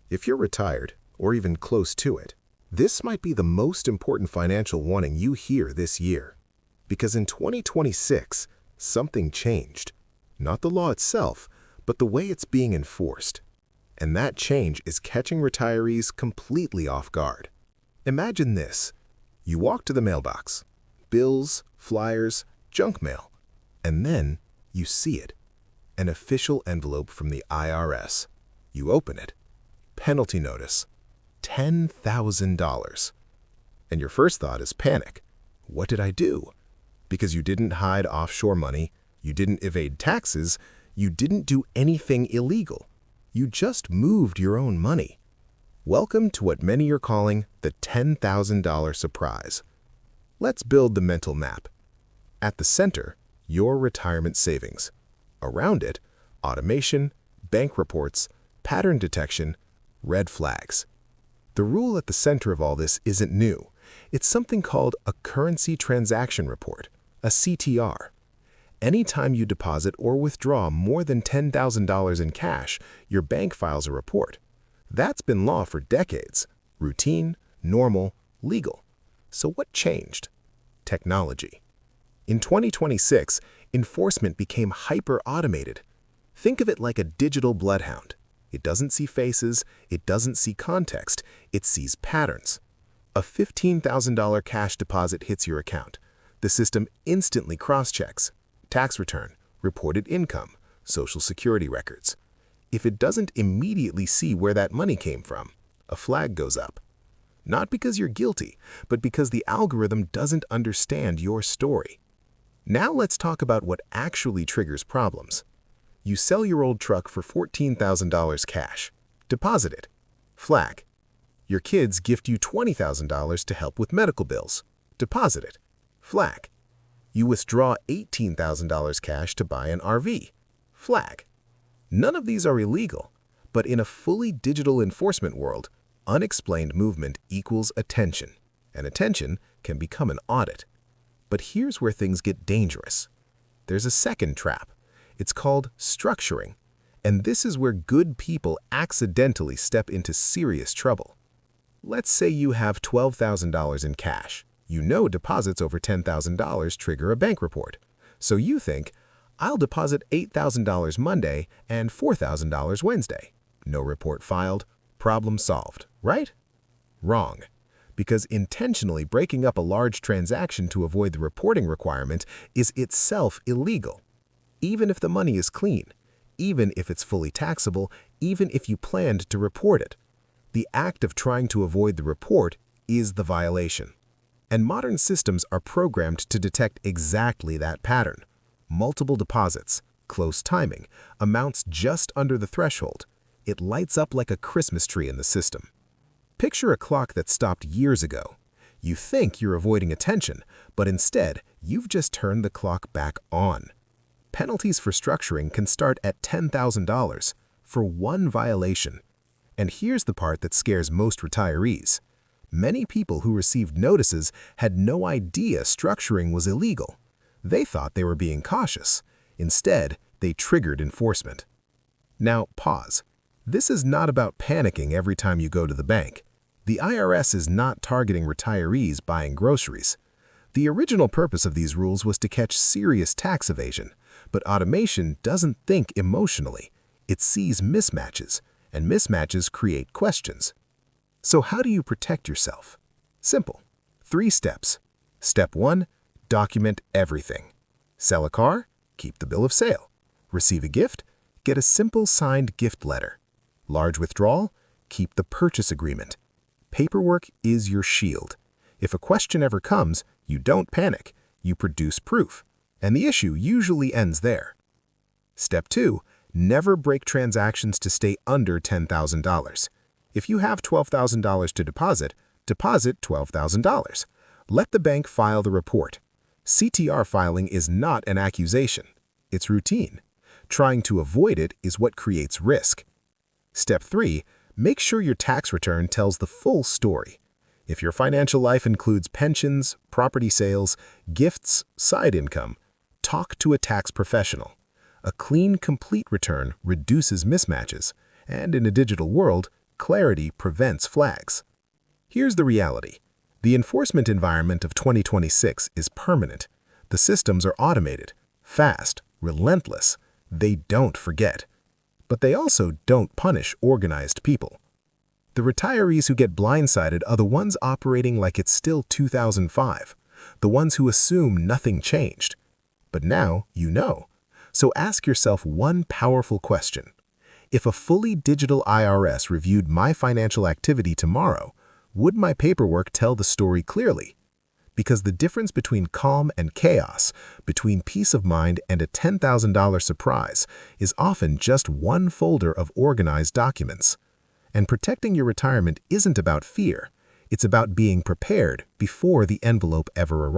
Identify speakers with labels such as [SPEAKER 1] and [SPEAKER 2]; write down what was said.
[SPEAKER 1] If you're retired, or even close to it, this might be the most important financial warning you hear this year. Because in 2026, something changed. Not the law itself, but the way it's being enforced. And that change is catching retirees completely off guard. Imagine this. You walk to the mailbox. Bills, flyers, junk mail. And then you see it. An official envelope from the IRS. You open it. Penalty notice. $10,000. And your first thought is panic. What did I do? Because you didn't hide offshore money, you didn't evade taxes, you didn't do anything illegal. You just moved your own money. Welcome to what many are calling the $10,000 surprise. Let's build the mental map. At the center, your retirement savings. Around it, automation, bank reports, pattern detection, red flags. The rule at the center of all this isn't new. It's something called a currency transaction report, a CTR. Anytime you deposit or withdraw more than $10,000 in cash, your bank files a report. That's been law for decades. Routine, normal, legal. So what changed? Technology. In 2026, enforcement became hyper-automated. Think of it like a digital bloodhound. It doesn't see faces, it doesn't see context, it sees patterns. A $15,000 cash deposit hits your account. The system instantly cross-checks tax return, reported income, Social Security records. If it doesn't immediately see where that money came from, a flag goes up. Not because you're guilty, but because the algorithm doesn't understand your story. Now let's talk about what actually triggers problems. You sell your old truck for $14,000 cash. Deposit it. Flag. Your kids gift you $20,000 to help with medical bills. Deposit it. Flag. You withdraw $18,000 cash to buy an RV. Flag. None of these are illegal, but in a fully digital enforcement world, unexplained movement equals attention, and attention can become an audit. But here's where things get dangerous. There's a second trap. It's called structuring, and this is where good people accidentally step into serious trouble. Let's say you have $12,000 in cash. You know deposits over $10,000 trigger a bank report. So you think, I'll deposit $8,000 Monday and $4,000 Wednesday. No report filed, problem solved, right? Wrong. Because intentionally breaking up a large transaction to avoid the reporting requirement is itself illegal. Even if the money is clean, even if it's fully taxable, even if you planned to report it. The act of trying to avoid the report is the violation. And modern systems are programmed to detect exactly that pattern. Multiple deposits, close timing, amounts just under the threshold. It lights up like a Christmas tree in the system. Picture a clock that stopped years ago. You think you're avoiding attention, but instead, you've just turned the clock back on. Penalties for structuring can start at $10,000 for one violation. And here's the part that scares most retirees. Many people who received notices had no idea structuring was illegal. They thought they were being cautious. Instead, they triggered enforcement. Now, pause. This is not about panicking every time you go to the bank. The IRS is not targeting retirees buying groceries. The original purpose of these rules was to catch serious tax evasion, but automation doesn't think emotionally. It sees mismatches, and mismatches create questions. So how do you protect yourself? Simple. 3 steps. Step 1, document everything. Sell a car? Keep the bill of sale. Receive a gift? Get a simple signed gift letter. Large withdrawal? Keep the purchase agreement. Paperwork is your shield. If a question ever comes, you don't panic. You produce proof. And the issue usually ends there. Step 2, never break transactions to stay under $10,000. If you have $12,000 to deposit $12,000. Let the bank file the report. CTR filing is not an accusation. It's routine. Trying to avoid it is what creates risk. Step 3, make sure your tax return tells the full story. If your financial life includes pensions, property sales, gifts, side income, talk to a tax professional. A clean, complete return reduces mismatches, and in a digital world, Clarity prevents flags. Here's the reality. The enforcement environment of 2026 is permanent. The systems are automated, fast, relentless. They don't forget. But they also don't punish organized people. The retirees who get blindsided are the ones operating like it's still 2005, the ones who assume nothing changed. But now you know. So ask yourself one powerful question. If a fully digital IRS reviewed my financial activity tomorrow, would my paperwork tell the story clearly? Because the difference between calm and chaos, between peace of mind and a $10,000 surprise, is often just one folder of organized documents. And protecting your retirement isn't about fear. It's about being prepared before the envelope ever arrives.